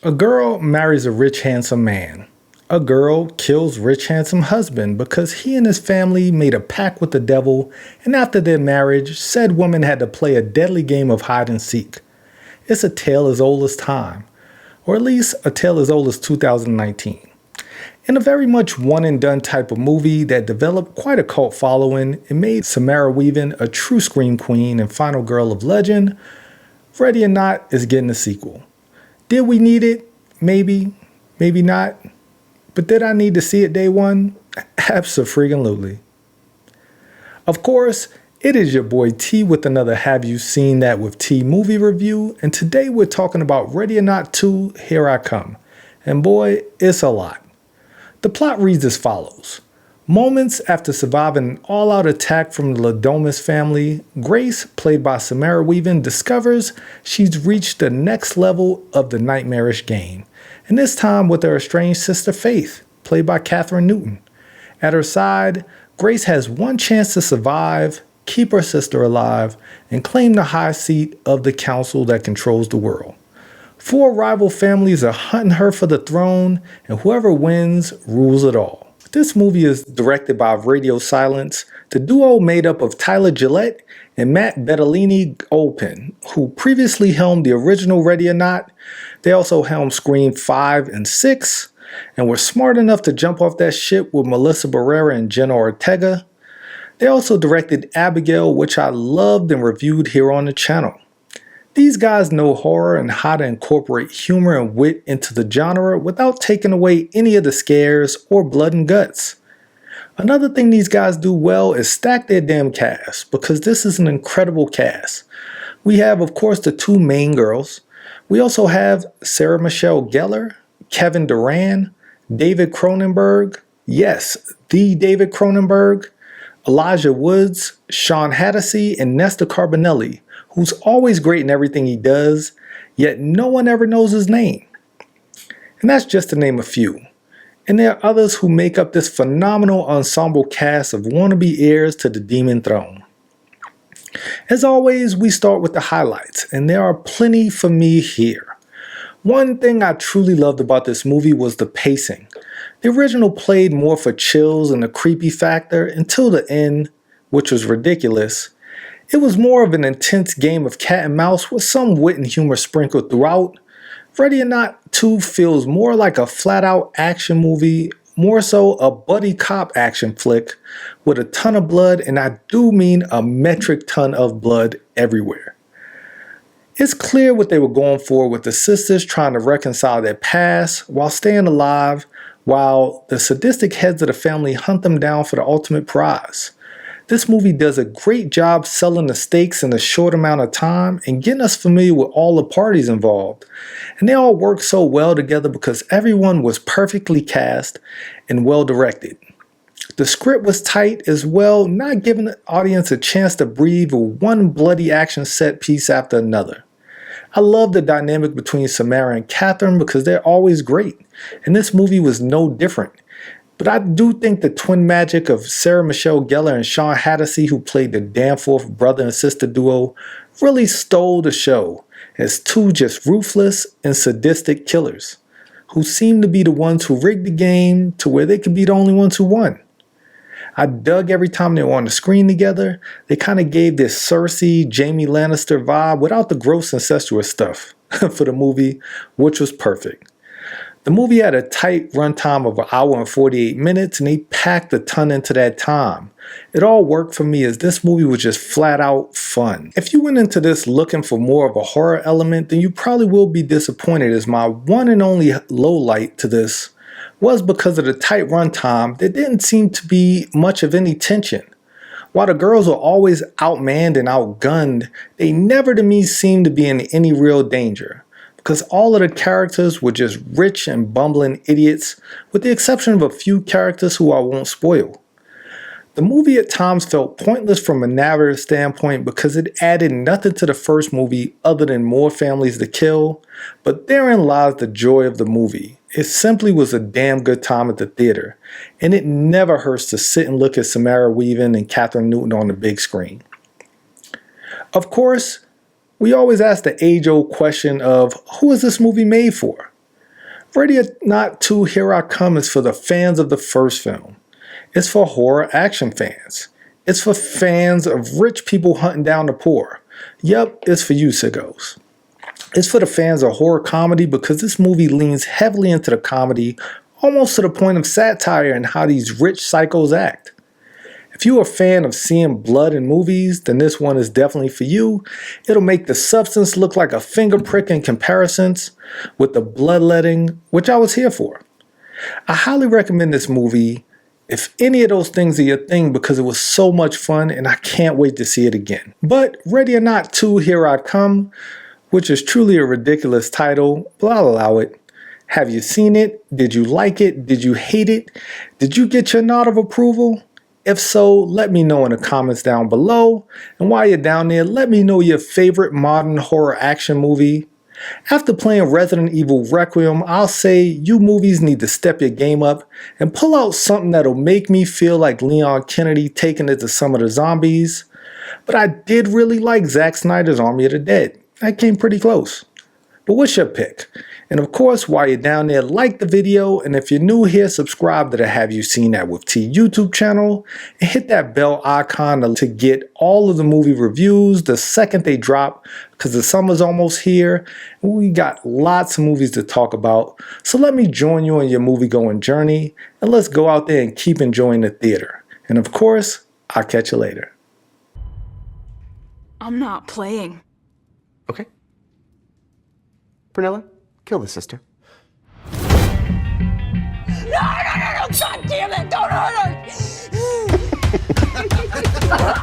A girl marries a rich, handsome man. A girl kills rich, handsome husband because he and his family made a pact with the devil, and after their marriage, said woman had to play a deadly game of hide and seek. It's a tale as old as time, or at least a tale as old as 2019. In a very much one and done type of movie that developed quite a cult following and made Samara Weaving a true scream queen and final girl of legend, Ready or Not is getting a sequel. Did we need it? Maybe, maybe not. But did I need to see it day one? Abso-freaking-lutely. Of course, it is your boy T with another Have You Seen That with T movie review, and today we're talking about Ready or Not 2, Here I Come. And boy, it's a lot. The plot reads as follows. Moments after surviving an all-out attack from the Ladomas family, Grace, played by Samara Weaving, discovers she's reached the next level of the nightmarish game, and this time with her estranged sister Faith, played by Katherine Newton. At her side, Grace has one chance to survive, keep her sister alive, and claim the high seat of the council that controls the world. Four rival families are hunting her for the throne, and whoever wins rules it all. This movie is directed by Radio Silence, the duo made up of Tyler Gillette and Matt Bettolini-Olpin, who previously helmed the original Ready or Not. They also helmed Scream 5 and 6, and were smart enough to jump off that ship with Melissa Barrera and Jenna Ortega. They also directed Abigail, which I loved and reviewed here on the channel. These guys know horror and how to incorporate humor and wit into the genre without taking away any of the scares or blood and guts. Another thing these guys do well is stack their damn cast, because this is an incredible cast. We have, of course, the two main girls. We also have Sarah Michelle Gellar, Kevin Durand, David Cronenberg, yes, the David Cronenberg, Elijah Woods, Sean Hattasey, and Nesta Carbonelli, who's always great in everything he does, yet no one ever knows his name. And that's just to name a few. And there are others who make up this phenomenal ensemble cast of wannabe heirs to the Demon Throne. As always, we start with the highlights, and there are plenty for me here. One thing I truly loved about this movie was the pacing. The original played more for chills and the creepy factor until the end, which was ridiculous. It was more of an intense game of cat and mouse with some wit and humor sprinkled throughout. Ready or Not 2 feels more like a flat-out action movie, more so a buddy cop action flick with a ton of blood, and I do mean a metric ton of blood everywhere. It's clear what they were going for with the sisters trying to reconcile their past while staying alive, while the sadistic heads of the family hunt them down for the ultimate prize. This movie does a great job selling the stakes in a short amount of time and getting us familiar with all the parties involved. And they all work so well together because everyone was perfectly cast and well directed. The script was tight as well, not giving the audience a chance to breathe with one bloody action set piece after another. I love the dynamic between Samara and Katherine because they're always great, and this movie was no different. But I do think the twin magic of Sarah Michelle Gellar and Sean Hattasey, who played the Danforth brother and sister duo, really stole the show as two just ruthless and sadistic killers, who seem to be the ones who rigged the game to where they could be the only ones who won. I dug every time they were on the screen together. They kind of gave this Cersei, Jaime Lannister vibe without the gross incestuous stuff for the movie, which was perfect. The movie had a tight runtime of 1 hour and 48 minutes, and they packed a ton into that time. It all worked for me as this movie was just flat out fun. If you went into this looking for more of a horror element, then you probably will be disappointed, as my one and only low light to this was because of the tight runtime. There didn't seem to be much of any tension. While the girls were always outmanned and outgunned, they never to me seemed to be in any real danger, because all of the characters were just rich and bumbling idiots, with the exception of a few characters who I won't spoil. The movie at times felt pointless from a narrative standpoint because it added nothing to the first movie other than more families to kill, but therein lies the joy of the movie. It simply was a damn good time at the theater, and it never hurts to sit and look at Samara Weaving and Katherine Newton on the big screen. Of course, we always ask the age-old question of, who is this movie made for? Ready or Not 2 Here I Come is for the fans of the first film. It's for horror action fans. It's for fans of rich people hunting down the poor. Yep, it's for you, sickos. It's for the fans of horror comedy because this movie leans heavily into the comedy, almost to the point of satire in how these rich psychos act. If you're a fan of seeing blood in movies, then this one is definitely for you. It'll make the substance look like a finger prick in comparisons with the bloodletting, which I was here for. I highly recommend this movie if any of those things are your thing because it was so much fun and I can't wait to see it again. But Ready or Not 2 Here I Come, which is truly a ridiculous title, but I'll allow it. Have you seen it? Did you like it? Did you hate it? Did you get your nod of approval? If so, let me know in the comments down below. And while you're down there, let me know your favorite modern horror action movie. After playing Resident Evil Requiem, I'll say you movies need to step your game up and pull out something that'll make me feel like Leon Kennedy taking it to some of the zombies. But I did really like Zack Snyder's Army of the Dead. That came pretty close. But what's your pick? And of course, while you're down there, like the video, and if you're new here, subscribe to the Have You Seen That With T YouTube channel, and hit that bell icon to get all of the movie reviews the second they drop, because the summer's almost here, and we got lots of movies to talk about. So let me join you on your movie-going journey, and let's go out there and keep enjoying the theater. And of course, I'll catch you later. I'm not playing. Okay. Prunella, kill the sister. No! God damn it! Don't hurt her!